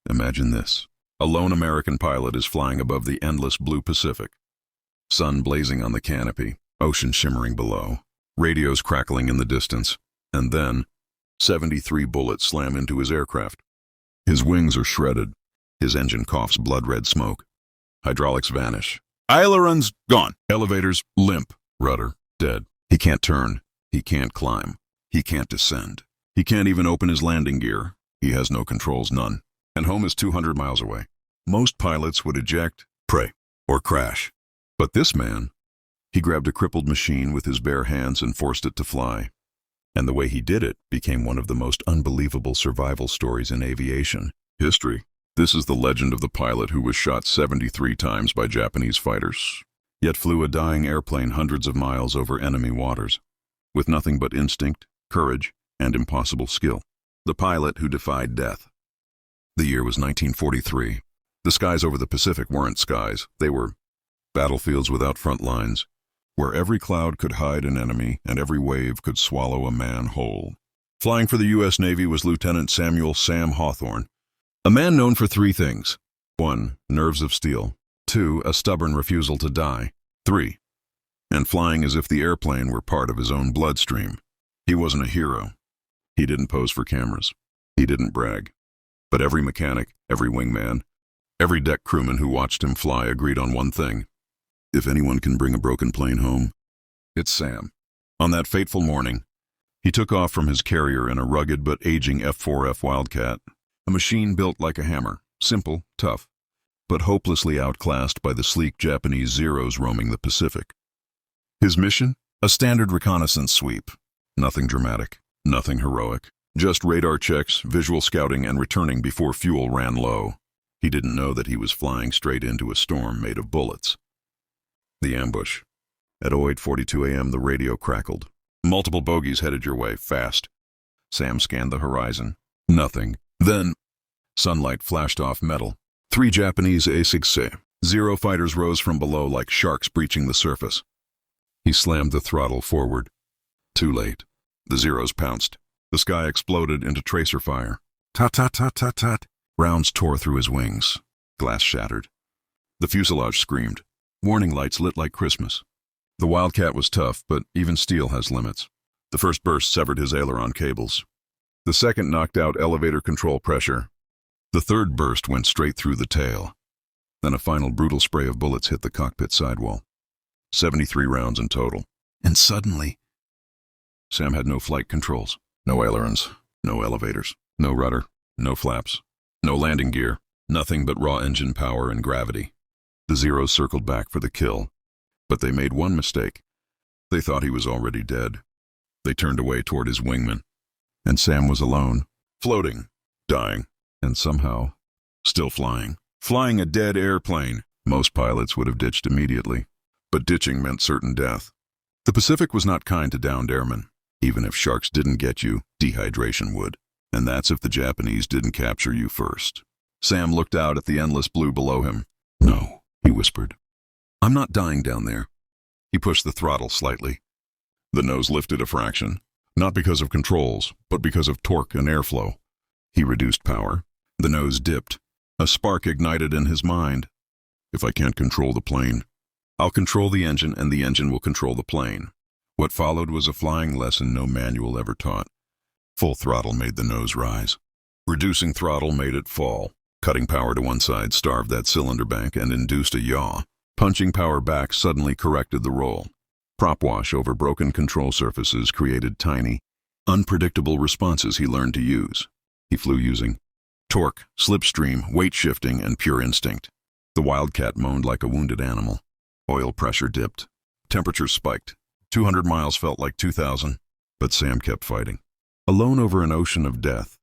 Imagine this. A lone American pilot is flying above the endless blue Pacific. Sun blazing on the canopy, ocean shimmering below, radios crackling in the distance, and then 73 bullets slam into his aircraft. His wings are shredded. His engine coughs blood-red smoke. Hydraulics vanish. Ailerons gone. Elevators limp. Rudder dead. He can't turn. He can't climb. He can't descend. He can't even open his landing gear. He has no controls, none. And home is 200 miles away. Most pilots would eject, pray, or crash. But this man, he grabbed a crippled machine with his bare hands and forced it to fly. And the way he did it became one of the most unbelievable survival stories in aviation history. This is the legend of the pilot who was shot 73 times by Japanese fighters, yet flew a dying airplane hundreds of miles over enemy waters, with nothing but instinct, courage, and impossible skill. The pilot who defied death. The year was 1943. The skies over the Pacific weren't skies. They were battlefields without front lines, where every cloud could hide an enemy and every wave could swallow a man whole. Flying for the U.S. Navy was Lieutenant Samuel Sam Hawthorne, a man known for three things. 1. Nerves of steel. 2. A stubborn refusal to die. 3. And flying as if the airplane were part of his own bloodstream. He wasn't a hero. He didn't pose for cameras. He didn't brag. But every mechanic, every wingman, every deck crewman who watched him fly agreed on one thing. If anyone can bring a broken plane home, it's Sam. On that fateful morning, he took off from his carrier in a rugged but aging F-4F Wildcat, a machine built like a hammer, simple, tough, but hopelessly outclassed by the sleek Japanese Zeros roaming the Pacific. His mission? A standard reconnaissance sweep. Nothing dramatic, nothing heroic. Just radar checks, visual scouting, and returning before fuel ran low. He didn't know that he was flying straight into a storm made of bullets. The ambush. At 08:42 a.m. the radio crackled. Multiple bogies headed your way, fast. Sam scanned the horizon. Nothing. Then, sunlight flashed off metal. 3 Japanese A-6 Zero fighters rose from below like sharks breaching the surface. He slammed the throttle forward. Too late. The Zeros pounced. The sky exploded into tracer fire. Tut-tut-tut-tut-tut. Rounds tore through his wings. Glass shattered. The fuselage screamed. Warning lights lit like Christmas. The Wildcat was tough, but even steel has limits. The first burst severed his aileron cables. The second knocked out elevator control pressure. The third burst went straight through the tail. Then a final brutal spray of bullets hit the cockpit sidewall. 73 rounds in total. And suddenly, Sam had no flight controls. No ailerons, no elevators, no rudder, no flaps, no landing gear, nothing but raw engine power and gravity. The Zeros circled back for the kill, but they made one mistake. They thought he was already dead. They turned away toward his wingman, and Sam was alone, floating, dying, and somehow still flying. Flying a dead airplane. Most pilots would have ditched immediately, but ditching meant certain death. The Pacific was not kind to downed airmen. Even if sharks didn't get you, dehydration would. And that's if the Japanese didn't capture you first. Sam looked out at the endless blue below him. No, he whispered. I'm not dying down there. He pushed the throttle slightly. The nose lifted a fraction, not because of controls, but because of torque and airflow. He reduced power. The nose dipped. A spark ignited in his mind. If I can't control the plane, I'll control the engine and the engine will control the plane. What followed was a flying lesson no manual ever taught. Full throttle made the nose rise. Reducing throttle made it fall. Cutting power to one side starved that cylinder bank and induced a yaw. Punching power back suddenly corrected the roll. Prop wash over broken control surfaces created tiny, unpredictable responses he learned to use. He flew using torque, slipstream, weight shifting, and pure instinct. The Wildcat moaned like a wounded animal. Oil pressure dipped. Temperature spiked. 200 miles felt like 2,000, but Sam kept fighting. Alone over an ocean of death.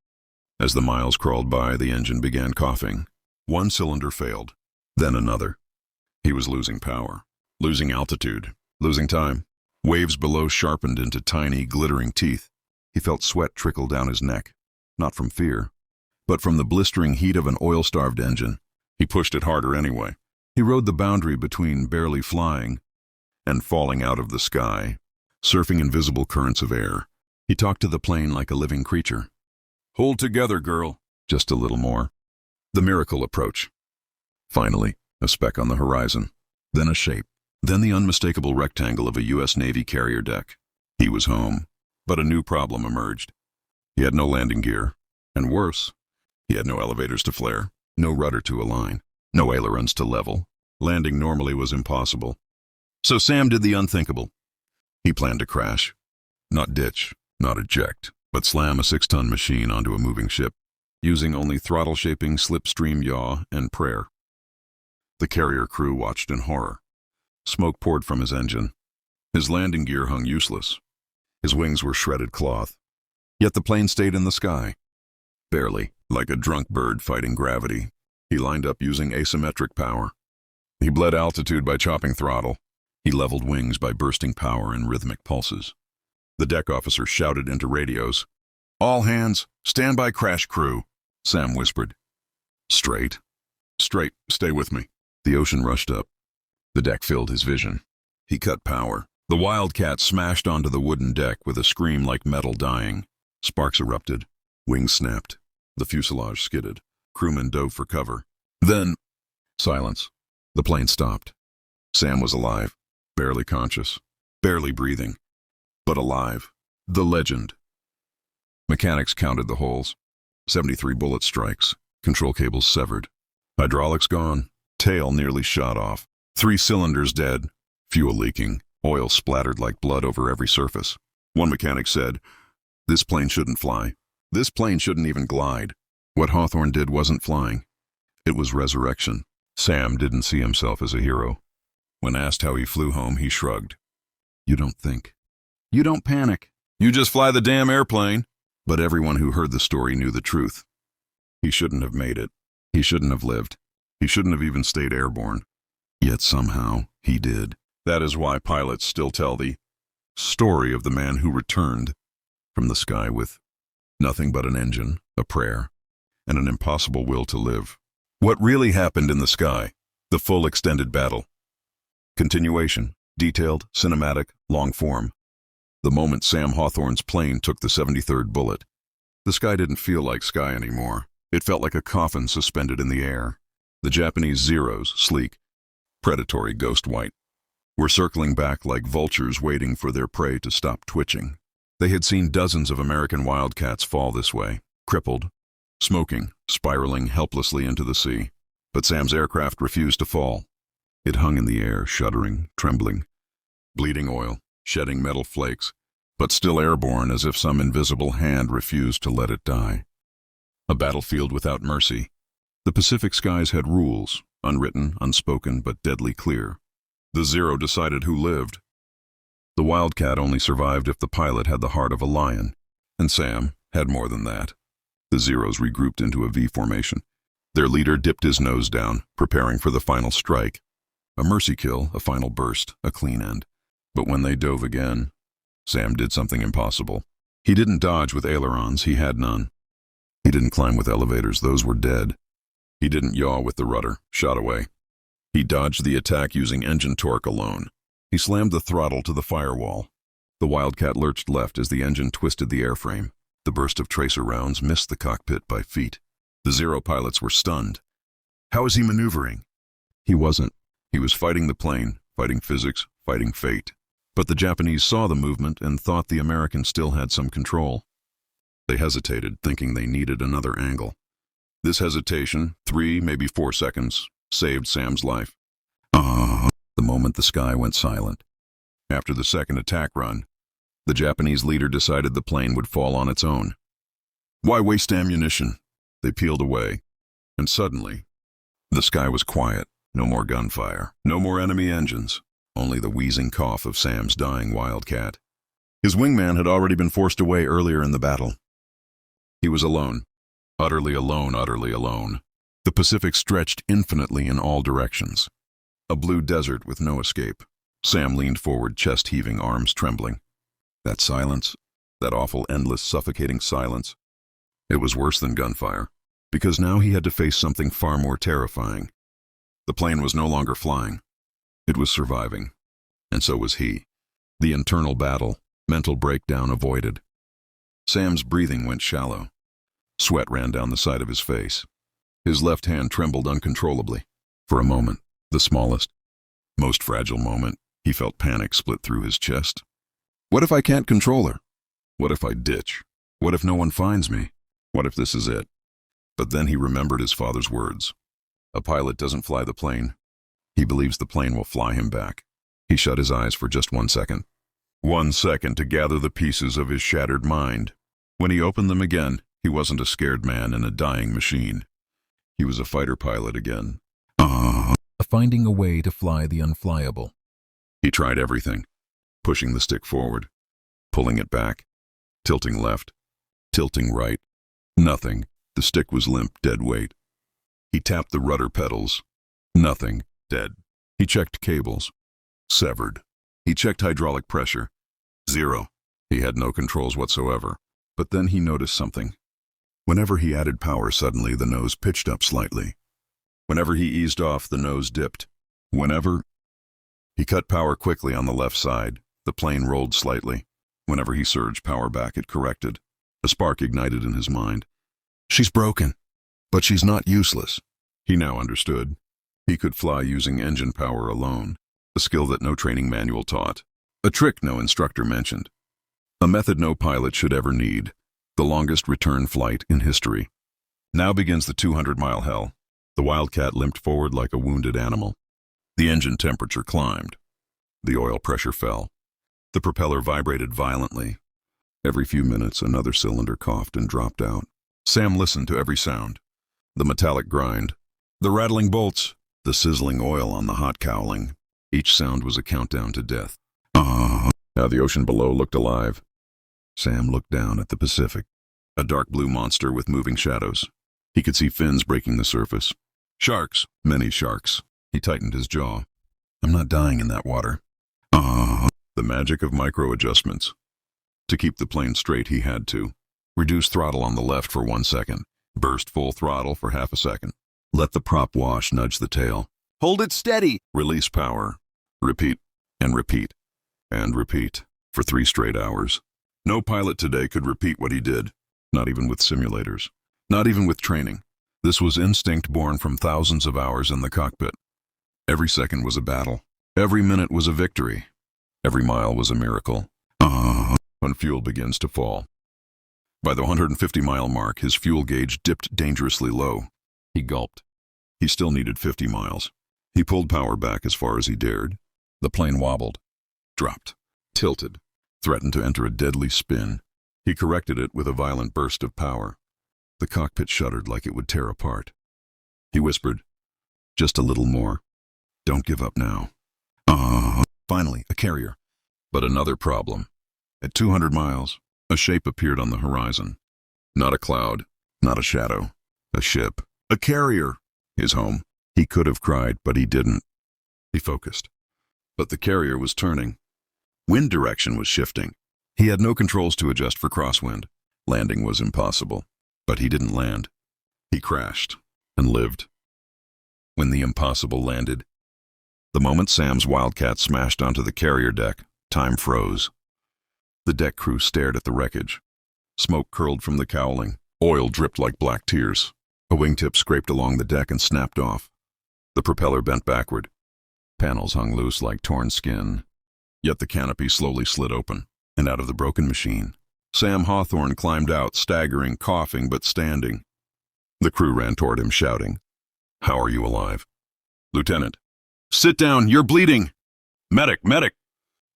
As the miles crawled by, the engine began coughing. One cylinder failed, then another. He was losing power, losing altitude, losing time. Waves below sharpened into tiny, glittering teeth. He felt sweat trickle down his neck, not from fear, but from the blistering heat of an oil-starved engine. He pushed it harder anyway. He rode the boundary between barely flying and falling out of the sky, surfing invisible currents of air. He talked to the plane like a living creature. Hold together, girl. Just a little more. The miracle approach. Finally, a speck on the horizon, then a shape, then the unmistakable rectangle of a U.S. Navy carrier deck. He was home, but a new problem emerged. He had no landing gear, and worse, he had no elevators to flare, no rudder to align, no ailerons to level. Landing normally was impossible. So Sam did the unthinkable. He planned to crash. Not ditch, not eject, but slam a 6-ton machine onto a moving ship, using only throttle-shaping slipstream yaw and prayer. The carrier crew watched in horror. Smoke poured from his engine. His landing gear hung useless. His wings were shredded cloth. Yet the plane stayed in the sky. Barely, like a drunk bird fighting gravity. He lined up using asymmetric power. He bled altitude by chopping throttle. He leveled wings by bursting power in rhythmic pulses. The deck officer shouted into radios. "All hands, stand by crash crew," Sam whispered. Straight. Straight, stay with me." The ocean rushed up. The deck filled his vision. He cut power. The Wildcat smashed onto the wooden deck with a scream like metal dying. Sparks erupted. Wings snapped. The fuselage skidded. Crewmen dove for cover. Then, silence. The plane stopped. Sam was alive, barely conscious, barely breathing, but alive. The legend. Mechanics counted the holes. 73 bullet strikes. Control cables severed. Hydraulics gone. Tail nearly shot off. 3 cylinders dead. Fuel leaking. Oil splattered like blood over every surface. One mechanic said, "This plane shouldn't fly. This plane shouldn't even glide." What Hawthorne did wasn't flying. It was resurrection. Sam didn't see himself as a hero. When asked how he flew home, he shrugged. "You don't think. You don't panic. You just fly the damn airplane." But everyone who heard the story knew the truth. He shouldn't have made it. He shouldn't have lived. He shouldn't have even stayed airborne. Yet somehow, he did. That is why pilots still tell the story of the man who returned from the sky with nothing but an engine, a prayer, and an impossible will to live. What really happened in the sky? The full extended battle. Continuation, detailed, cinematic, long form. The moment Sam Hawthorne's plane took the 73rd bullet, the sky didn't feel like sky anymore. It felt like a coffin suspended in the air. The Japanese Zeros, sleek, predatory ghost white, were circling back like vultures waiting for their prey to stop twitching. They had seen dozens of American Wildcats fall this way, crippled, smoking, spiraling helplessly into the sea. But Sam's aircraft refused to fall. It hung in the air, shuddering, trembling, bleeding oil, shedding metal flakes, but still airborne as if some invisible hand refused to let it die. A battlefield without mercy. The Pacific skies had rules, unwritten, unspoken, but deadly clear. The Zero decided who lived. The Wildcat only survived if the pilot had the heart of a lion, and Sam had more than that. The Zeros regrouped into a V formation. Their leader dipped his nose down, preparing for the final strike. A mercy kill, a final burst, a clean end. But when they dove again, Sam did something impossible. He didn't dodge with ailerons, he had none. He didn't climb with elevators, those were dead. He didn't yaw with the rudder, shot away. He dodged the attack using engine torque alone. He slammed the throttle to the firewall. The Wildcat lurched left as the engine twisted the airframe. The burst of tracer rounds missed the cockpit by feet. The Zero pilots were stunned. How was he maneuvering? He wasn't. He was fighting the plane, fighting physics, fighting fate. But the Japanese saw the movement and thought the Americans still had some control. They hesitated, thinking they needed another angle. This hesitation, 3, maybe 4 seconds, saved Sam's life. The moment the sky went silent. After the second attack run, the Japanese leader decided the plane would fall on its own. Why waste ammunition? They peeled away, and suddenly, the sky was quiet. No more gunfire, no more enemy engines, only the wheezing cough of Sam's dying Wildcat. His wingman had already been forced away earlier in the battle. He was alone, utterly alone, utterly alone. The Pacific stretched infinitely in all directions. A blue desert with no escape. Sam leaned forward, chest heaving, arms trembling. That silence, that awful, endless, suffocating silence. It was worse than gunfire, because now he had to face something far more terrifying. The plane was no longer flying. It was surviving. And so was he. The internal battle, mental breakdown avoided. Sam's breathing went shallow. Sweat ran down the side of his face. His left hand trembled uncontrollably. For a moment, the smallest, most fragile moment, he felt panic split through his chest. What if I can't control her? What if I ditch? What if no one finds me? What if this is it? But then he remembered his father's words. A pilot doesn't fly the plane. He believes the plane will fly him back. He shut his eyes for just 1 second. 1 second to gather the pieces of his shattered mind. When he opened them again, he wasn't a scared man in a dying machine. He was a fighter pilot again. Finding a way to fly the unflyable. He tried everything. Pushing the stick forward, pulling it back, tilting left, tilting right. Nothing. The stick was limp, dead weight. He tapped the rudder pedals. Nothing. Dead. He checked cables. Severed. He checked hydraulic pressure. 0. He had no controls whatsoever. But then he noticed something. Whenever he added power, suddenly the nose pitched up slightly. Whenever he eased off, the nose dipped. Whenever he cut power quickly on the left side, the plane rolled slightly. Whenever he surged power back, it corrected. A spark ignited in his mind. She's broken, but she's not useless. He now understood. He could fly using engine power alone, a skill that no training manual taught, a trick no instructor mentioned, a method no pilot should ever need, the longest return flight in history. Now begins the 200-mile hell. The Wildcat limped forward like a wounded animal. The engine temperature climbed. The oil pressure fell. The propeller vibrated violently. Every few minutes, another cylinder coughed and dropped out. Sam listened to every sound. The metallic grind, the rattling bolts, the sizzling oil on the hot cowling. Each sound was a countdown to death. Now the ocean below looked alive. Sam looked down at the Pacific, a dark blue monster with moving shadows. He could see fins breaking the surface. Sharks, many sharks. He tightened his jaw. I'm not dying in that water. The magic of micro-adjustments. To keep the plane straight, he had to reduce throttle on the left for 1 second, burst full throttle for half a second. Let the prop wash nudge the tail. Hold it steady. Release power. Repeat, and repeat, and repeat, for 3 straight hours. No pilot today could repeat what he did, not even with simulators, not even with training. This was instinct born from thousands of hours in the cockpit. Every second was a battle. Every minute was a victory. Every mile was a miracle. When fuel begins to fall. By the 150-mile mark, his fuel gauge dipped dangerously low. He gulped. He still needed 50 miles. He pulled power back as far as he dared. The plane wobbled, dropped, tilted, threatened to enter a deadly spin. He corrected it with a violent burst of power. The cockpit shuddered like it would tear apart. He whispered, just a little more. Don't give up now. Finally, a carrier. But another problem. At 200 miles, a shape appeared on the horizon. Not a cloud, not a shadow. A ship. A carrier. His home. He could have cried, but he didn't. He focused. But the carrier was turning. Wind direction was shifting. He had no controls to adjust for crosswind. Landing was impossible. But he didn't land. He crashed and lived. When the impossible landed, the moment Sam's Wildcat smashed onto the carrier deck, time froze. The deck crew stared at the wreckage. Smoke curled from the cowling. Oil dripped like black tears. A wingtip scraped along the deck and snapped off. The propeller bent backward. Panels hung loose like torn skin. Yet the canopy slowly slid open, and out of the broken machine, Sam Hawthorne climbed out, staggering, coughing, but standing. The crew ran toward him, shouting, "How are you alive?" "Lieutenant." "Sit down, you're bleeding!" "Medic, medic!"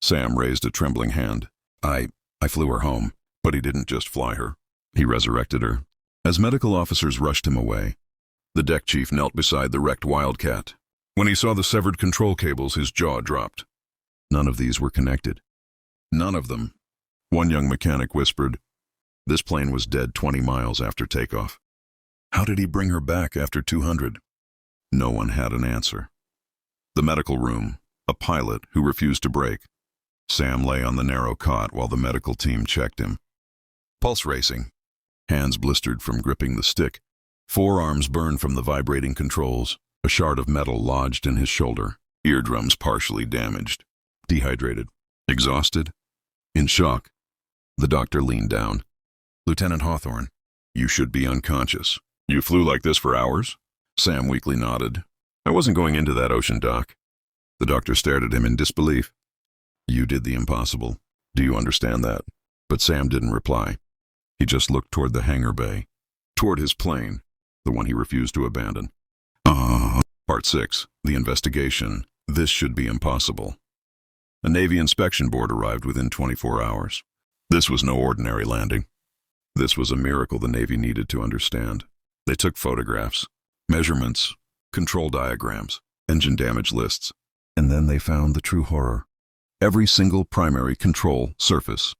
Sam raised a trembling hand. I flew her home, but he didn't just fly her. He resurrected her. As medical officers rushed him away, the deck chief knelt beside the wrecked Wildcat. When he saw the severed control cables, his jaw dropped. None of these were connected. None of them. One young mechanic whispered, this plane was dead 20 miles after takeoff. How did he bring her back after 200? No one had an answer. The medical room, a pilot who refused to brake. Sam lay on the narrow cot while the medical team checked him. Pulse racing. Hands blistered from gripping the stick. Forearms burned from the vibrating controls. A shard of metal lodged in his shoulder. Eardrums partially damaged. Dehydrated. Exhausted. In shock. The doctor leaned down. "Lieutenant Hawthorne, you should be unconscious." You flew like this for hours? Sam weakly nodded. I wasn't going into that ocean, Doc. The doctor stared at him in disbelief. You did the impossible. Do you understand that? But Sam didn't reply. He just looked toward the hangar bay, toward his plane, the one he refused to abandon. Part 6. The investigation. This should be impossible. A Navy inspection board arrived within 24 hours. This was no ordinary landing. This was a miracle the Navy needed to understand. They took photographs, measurements, control diagrams, engine damage lists, and then they found the true horror. Every single primary control surface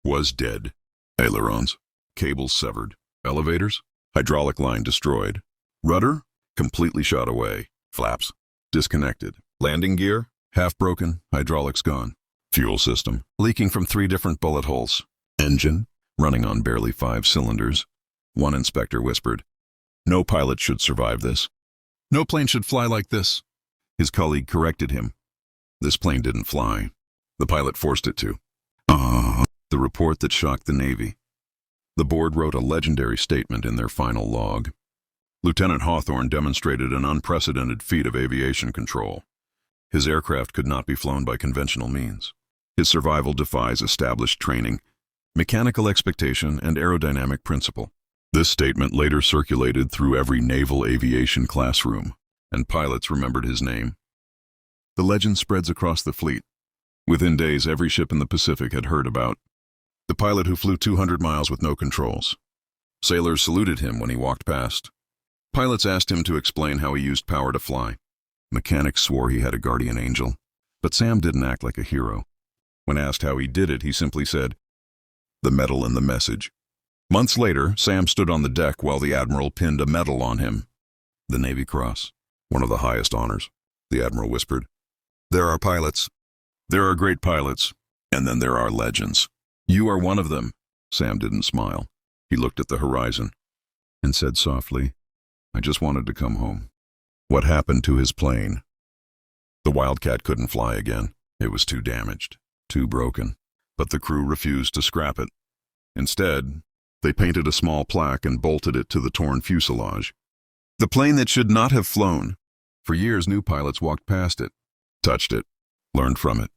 was dead. Ailerons, cables severed, elevators, hydraulic line destroyed, rudder completely shot away, flaps disconnected, landing gear half broken, hydraulics gone, fuel system leaking from 3 different bullet holes, engine running on barely 5 cylinders. One inspector whispered, "No pilot should survive this. No plane should fly like this." His colleague corrected him. This plane didn't fly. The pilot forced it to. The report that shocked the Navy. The board wrote a legendary statement in their final log. Lieutenant Hawthorne demonstrated an unprecedented feat of aviation control. His aircraft could not be flown by conventional means. His survival defies established training, mechanical expectation, and aerodynamic principle. This statement later circulated through every naval aviation classroom, and pilots remembered his name. The legend spreads across the fleet. Within days, every ship in the Pacific had heard about the pilot who flew 200 miles with no controls. Sailors saluted him when he walked past. Pilots asked him to explain how he used power to fly. Mechanics swore he had a guardian angel, but Sam didn't act like a hero. When asked how he did it, he simply said, "The medal and the message." Months later, Sam stood on the deck while the Admiral pinned a medal on him. The Navy Cross, one of the highest honors, the Admiral whispered. There are pilots. There are great pilots, and then there are legends. You are one of them. Sam didn't smile. He looked at the horizon and said softly, I just wanted to come home. What happened to his plane? The Wildcat couldn't fly again. It was too damaged, too broken. But the crew refused to scrap it. Instead, they painted a small plaque and bolted it to the torn fuselage. The plane that should not have flown. For years, new pilots walked past it, touched it, learned from it.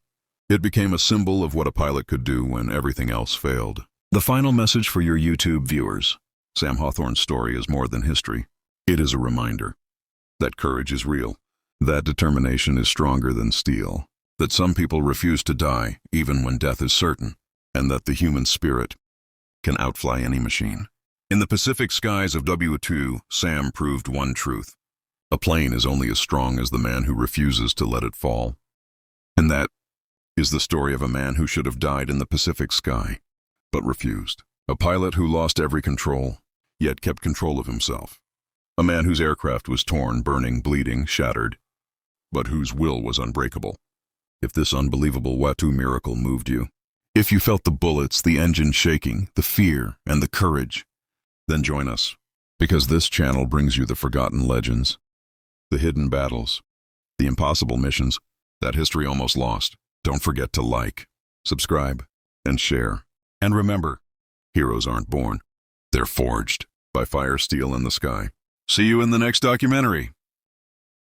It became a symbol of what a pilot could do when everything else failed. The final message for your YouTube viewers. Sam Hawthorne's story is more than history. It is a reminder that courage is real, that determination is stronger than steel, that some people refuse to die even when death is certain, and that the human spirit can outfly any machine. In the Pacific skies of WWII, Sam proved one truth. A plane is only as strong as the man who refuses to let it fall. And that is the story of a man who should have died in the Pacific sky, but refused. A pilot who lost every control, yet kept control of himself. A man whose aircraft was torn, burning, bleeding, shattered, but whose will was unbreakable. If this unbelievable WWII miracle moved you, if you felt the bullets, the engine shaking, the fear, and the courage, then join us, because this channel brings you the forgotten legends, the hidden battles, the impossible missions, that history almost lost. Don't forget to like, subscribe, and share. And remember, heroes aren't born. They're forged by fire, steel, and the sky. See you in the next documentary.